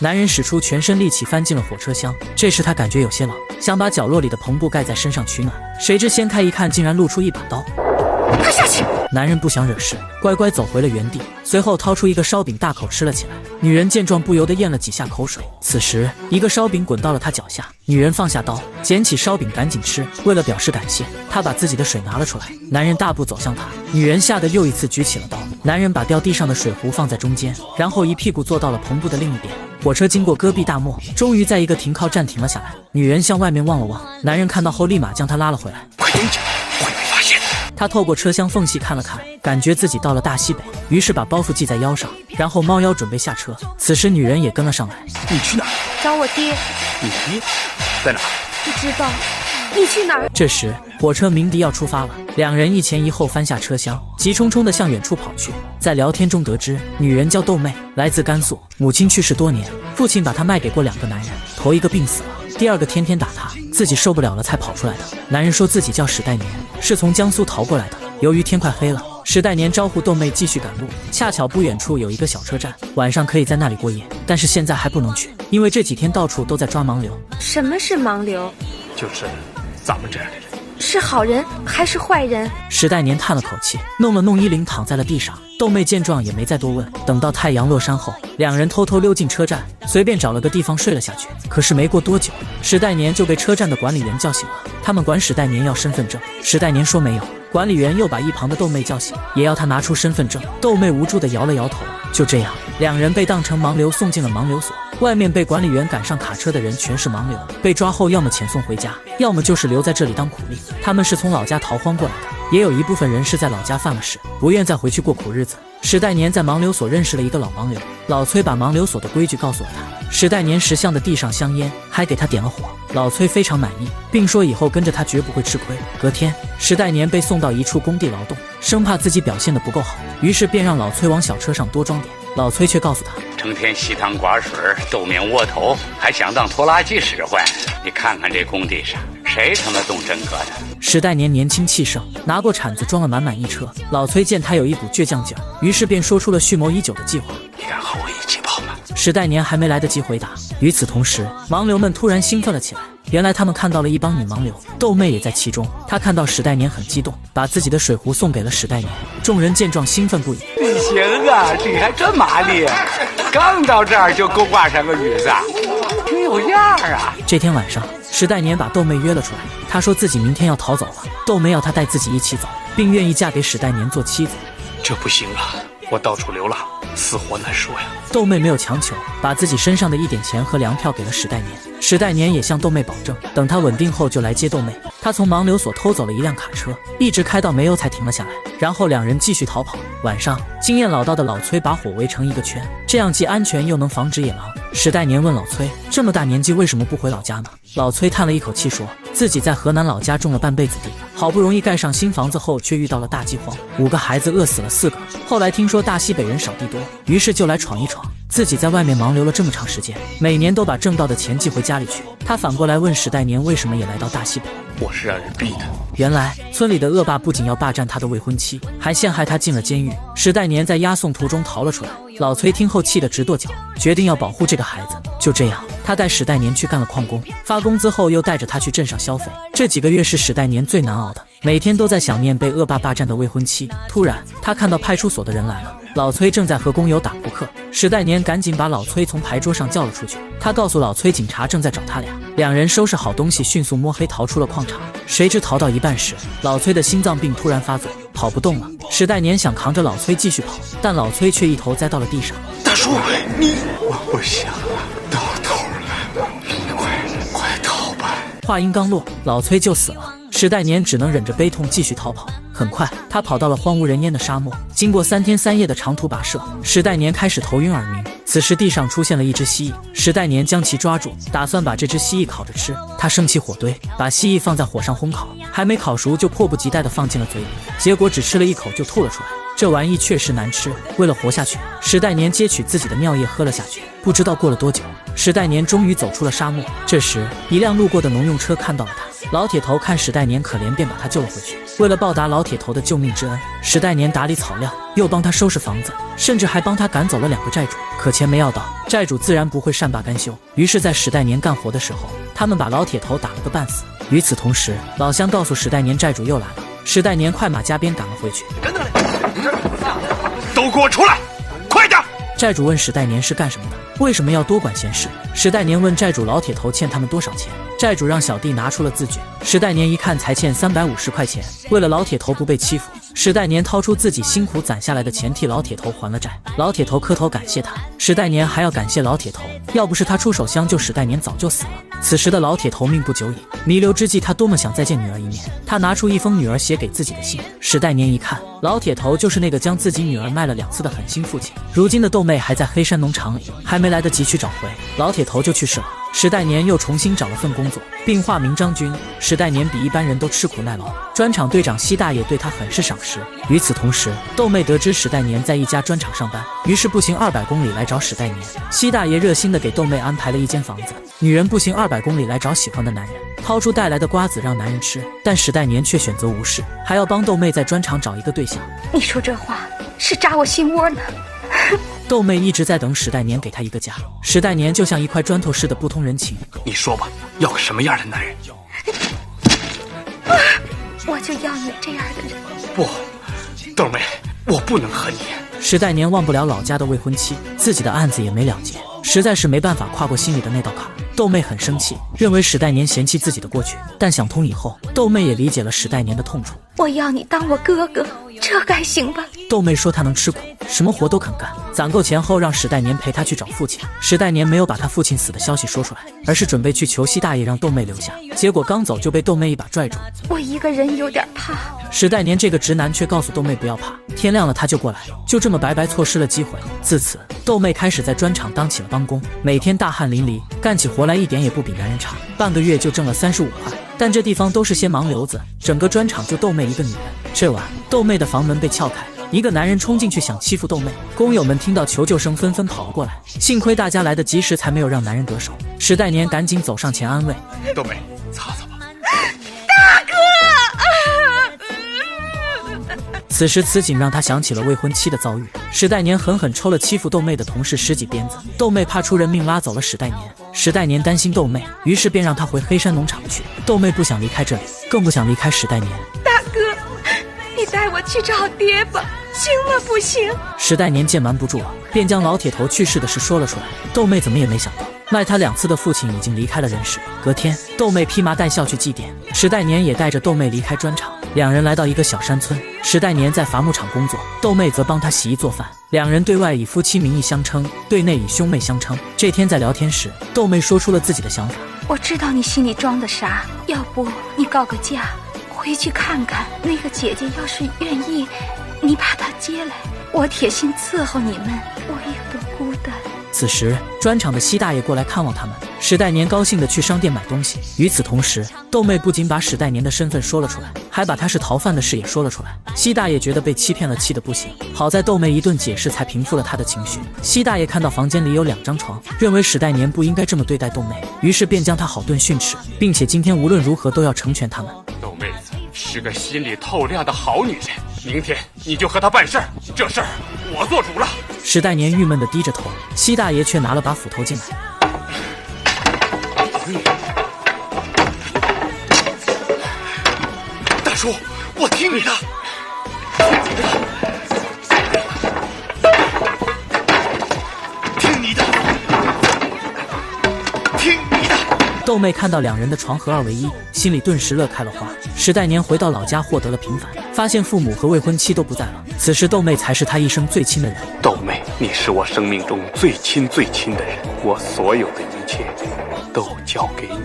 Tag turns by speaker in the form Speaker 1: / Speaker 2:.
Speaker 1: 男人使出全身力气翻进了火车厢，这时他感觉有些冷，想把角落里的篷布盖在身上取暖，谁知掀开一看，竟然露出一把刀。
Speaker 2: 快下去！
Speaker 1: 男人不想惹事，乖乖走回了原地，随后掏出一个烧饼大口吃了起来。女人见状不由得咽了几下口水。此时一个烧饼滚到了他脚下，女人放下刀，捡起烧饼赶紧吃。为了表示感谢，她把自己的水拿了出来。男人大步走向她，女人吓得又一次举起了刀。男人把掉地上的水壶放在中间，然后一屁股坐到了篷布的另一边。火车经过戈壁大漠，终于在一个停靠站停了下来。女人向外面望了望，男人看到后立马将她拉了回来。
Speaker 2: 快蹲下，会被发现的。
Speaker 1: 他透过车厢缝隙看了看，感觉自己到了大西北，于是把包袱系在腰上，然后猫腰准备下车。此时女人也跟了上来。
Speaker 2: 你去哪儿？
Speaker 3: 找我爹。
Speaker 2: 你爹在哪儿？
Speaker 3: 不知道。你去哪儿？
Speaker 1: 这时火车鸣笛要出发了，两人一前一后翻下车厢，急冲冲地向远处跑去。在聊天中得知，女人叫豆妹，来自甘肃，母亲去世多年，父亲把她卖给过2个男人，头一个病死了，第2个天天打她，自己受不了了才跑出来的。男人说自己叫史代年，是从江苏逃过来的。由于天快黑了，史代年招呼豆妹继续赶路，恰巧不远处有一个小车站，晚上可以在那里过夜，但是现在还不能去，因为这几天到处都在抓盲流。
Speaker 3: 什么是盲流？
Speaker 2: 就是咱们这样的人。
Speaker 3: 是好人还是坏人？
Speaker 1: 史代年叹了口气，弄了弄衣领，躺在了地上。豆妹见状也没再多问，等到太阳落山后，两人偷偷溜进车站，随便找了个地方睡了下去。可是没过多久，史代年就被车站的管理员叫醒了，他们管史代年要身份证，史代年说没有。管理员又把一旁的豆妹叫醒，也要她拿出身份证。豆妹无助地摇了摇头。就这样，两人被当成盲流送进了盲流所。外面被管理员赶上卡车的人全是盲流，被抓后要么遣送回家，要么就是留在这里当苦力。他们是从老家逃荒过来的，也有一部分人是在老家犯了事，不愿再回去过苦日子。史代年在盲流所认识了一个老盲流，老崔把盲流所的规矩告诉了他。史代年识相的递上香烟，还给他点了火。老崔非常满意，并说以后跟着他绝不会吃亏。隔天，史代年被送到一处工地劳动，生怕自己表现得不够好，于是便让老崔往小车上多装点。老崔却告诉他，
Speaker 4: 成天稀汤寡水，豆面窝头，还想当拖拉机使唤？你看看这工地上，谁他妈动真格的？
Speaker 1: 史代年年轻气盛，拿过铲子装了满满一车。老崔见他有一股倔强劲儿，于是便说出了蓄谋已久的计划。
Speaker 4: 你敢和我一起跑吗？
Speaker 1: 史代年还没来得及回答，与此同时，盲流们突然兴奋了起来。原来他们看到了一帮女盲流，豆妹也在其中。她看到史代年很激动，把自己的水壶送给了史代年。众人见状兴奋不已。
Speaker 4: 你行啊，这还真麻利，刚到这儿就勾挂上个女子，挺有样啊。
Speaker 1: 这天晚上，史代年把豆妹约了出来，他说自己明天要逃走了，豆妹要他带自己一起走，并愿意嫁给史代年做妻子。
Speaker 2: 这不行啊，我到处流浪，死活难说呀。
Speaker 1: 豆妹没有强求，把自己身上的一点钱和粮票给了史代年。史代年也向豆妹保证，等他稳定后就来接豆妹。他从盲流所偷走了一辆卡车，一直开到没有才停了下来。然后两人继续逃跑。晚上，经验老道的老崔把火围成一个圈，这样既安全又能防止野狼。史代年问老崔，这么大年纪为什么不回老家呢？老崔叹了一口气说，自己在河南老家种了半辈子地，好不容易盖上新房子后，却遇到了大饥荒，5个孩子饿死了4个。后来听说大西北人少地多，于是就来闯一闯。自己在外面盲流了这么长时间，每年都把挣到的钱寄回家里去。他反过来问史代年为什么也来到大西北。
Speaker 2: 我是让人逼的。
Speaker 1: 原来村里的恶霸不仅要霸占他的未婚妻，还陷害他进了监狱。史代年在押送途中逃了出来。老崔听后气得直跺脚，决定要保护这个孩子。就这样，他带史代年去干了矿工，发工资后又带着他去镇上消费。这几个月是史代年最难熬的，每天都在想念被恶霸霸占的未婚妻。突然，他看到派出所的人来了，老崔正在和工友打扑克。史代年赶紧把老崔从牌桌上叫了出去。他告诉老崔，警察正在找他俩。两人收拾好东西，迅速摸黑逃出了矿场。谁知逃到一半时，老崔的心脏病突然发作，跑不动了。史代年想扛着老崔继续跑，但老崔却一头栽到了地上。
Speaker 2: 大叔，我不想了，到头了，你快逃吧。
Speaker 1: 话音刚落，老崔就死了。史代年只能忍着悲痛继续逃跑。很快，他跑到了荒无人烟的沙漠。经过3天3夜的长途跋涉，史代年开始头晕耳鸣。此时地上出现了一只蜥蜴，史代年将其抓住，打算把这只蜥蜴烤着吃。他升起火堆，把蜥蜴放在火上烘烤，还没烤熟就迫不及待地放进了嘴里，结果只吃了一口就吐了出来。这玩意确实难吃，为了活下去，史代年接取自己的尿液喝了下去。不知道过了多久，史代年终于走出了沙漠。这时，一辆路过的农用车看到了他，老铁头看史代年可怜，便把他救了回去。为了报答老铁头的救命之恩，史代年打理草料，又帮他收拾房子，甚至还帮他赶走了2个债主。可钱没要到，债主自然不会善罢甘休。于是，在史代年干活的时候，他们把老铁头打了个半死。与此同时，老乡告诉史代年，债主又来了。史代年快马加鞭赶了回去。
Speaker 2: 都给我出来，快点！
Speaker 1: 债主问史代年是干什么的，为什么要多管闲事？史代年问债主老铁头欠他们多少钱，债主让小弟拿出了字据。史代年一看才欠350块钱，为了老铁头不被欺负，史代年掏出自己辛苦攒下来的钱替老铁头还了债。老铁头磕头感谢他，史代年还要感谢老铁头，要不是他出手相救，史代年早就死了。此时的老铁头命不久矣，弥留之际，他多么想再见女儿一面。他拿出一封女儿写给自己的信，史代年一看，老铁头就是那个将自己女儿卖了2次的狠心父亲。如今的豆妹还在黑山农场里，还没来得及去找回，老铁头就去世了。史代年又重新找了份工作，并化名张军。史代年比一般人都吃苦耐劳，砖厂队长西大爷对他很是赏识。与此同时，豆妹得知史代年在一家砖厂上班，于是步行200公里来找史代年。西大爷热心地给豆妹安排了一间房子。女人步行200公里来找喜欢的男人，掏出带来的瓜子让男人吃，但史代年却选择无视，还要帮豆妹在砖厂找一个对象。
Speaker 3: 你说这话是扎我心窝呢。
Speaker 1: 豆妹一直在等史代年给她一个家，史代年就像一块砖头似的不通人情。
Speaker 2: 你说吧，要个什么样的男人？
Speaker 3: 我就要你这样的人。
Speaker 2: 不，豆妹，我不能和你。
Speaker 1: 史代年忘不了老家的未婚妻，自己的案子也没了结，实在是没办法跨过心里的那道坎。豆妹很生气，认为史代年嫌弃自己的过去，但想通以后，豆妹也理解了史代年的痛处。
Speaker 3: 我要你当我哥哥，这该行吧？
Speaker 1: 豆妹说她能吃苦，什么活都肯干。攒够钱后，让史代年陪她去找父亲。史代年没有把他父亲死的消息说出来，而是准备去求西大爷让豆妹留下。结果刚走就被豆妹一把拽住。
Speaker 3: 我一个人有点怕。
Speaker 1: 史代年这个直男却告诉豆妹不要怕，天亮了他就过来。就这么白白错失了机会。自此，豆妹开始在砖厂当起了帮工，每天大汗淋漓，干起活来一点也不比男人差。半个月就挣了35块，但这地方都是些盲流子，整个砖厂就豆妹一个女人。这晚，豆妹的房门被撬开，一个男人冲进去想欺负豆妹，工友们听到求救声纷纷跑了过来，幸亏大家来得及时，才没有让男人得手。史代年赶紧走上前安慰
Speaker 2: 豆妹，擦擦吧。
Speaker 1: 此时此景让他想起了未婚妻的遭遇。史代年狠狠抽了欺负豆妹的同事10几鞭子，豆妹怕出人命拉走了史代年。史代年担心豆妹，于是便让她回黑山农场去。豆妹不想离开这里，更不想离开史代年。
Speaker 3: 大哥，你带我去找爹吧，行吗？不行。
Speaker 1: 史代年见瞒不住了，便将老铁头去世的事说了出来。豆妹怎么也没想到，卖他2次的父亲已经离开了人世。隔天，豆妹披麻戴孝去祭奠，史代年也带着豆妹离开砖厂。两人来到一个小山村，史代年在伐木场工作，豆妹则帮他洗衣做饭。两人对外以夫妻名义相称，对内以兄妹相称。这天在聊天时，豆妹说出了自己的想法。
Speaker 3: 我知道你心里装的啥，要不你告个假，回去看看。那个姐姐要是愿意，你把她接来，我铁心伺候你们，我也不孤单。
Speaker 1: 此时，砖厂的西大爷过来看望他们。史代年高兴地去商店买东西。与此同时，豆妹不仅把史代年的身份说了出来，还把他是逃犯的事也说了出来。西大爷觉得被欺骗了，气得不行。好在豆妹一顿解释，才平复了他的情绪。西大爷看到房间里有2张床，认为史代年不应该这么对待豆妹，于是便将他好顿训斥，并且今天无论如何都要成全他们。
Speaker 2: 豆妹子是个心里透亮的好女人，明天你就和她办事儿，这事儿我做主了。
Speaker 1: 史代年郁闷地低着头，西大爷却拿了把斧头进来。
Speaker 2: 大叔，我听你的。听你的。听你的。
Speaker 1: 豆妹看到2人的床合2为1，心里顿时乐开了花。史代年回到老家，获得了平反，发现父母和未婚妻都不在了。此时豆妹才是他一生最亲的人。
Speaker 2: 豆妹，你是我生命中最亲最亲的人，我所有的一切都交给你。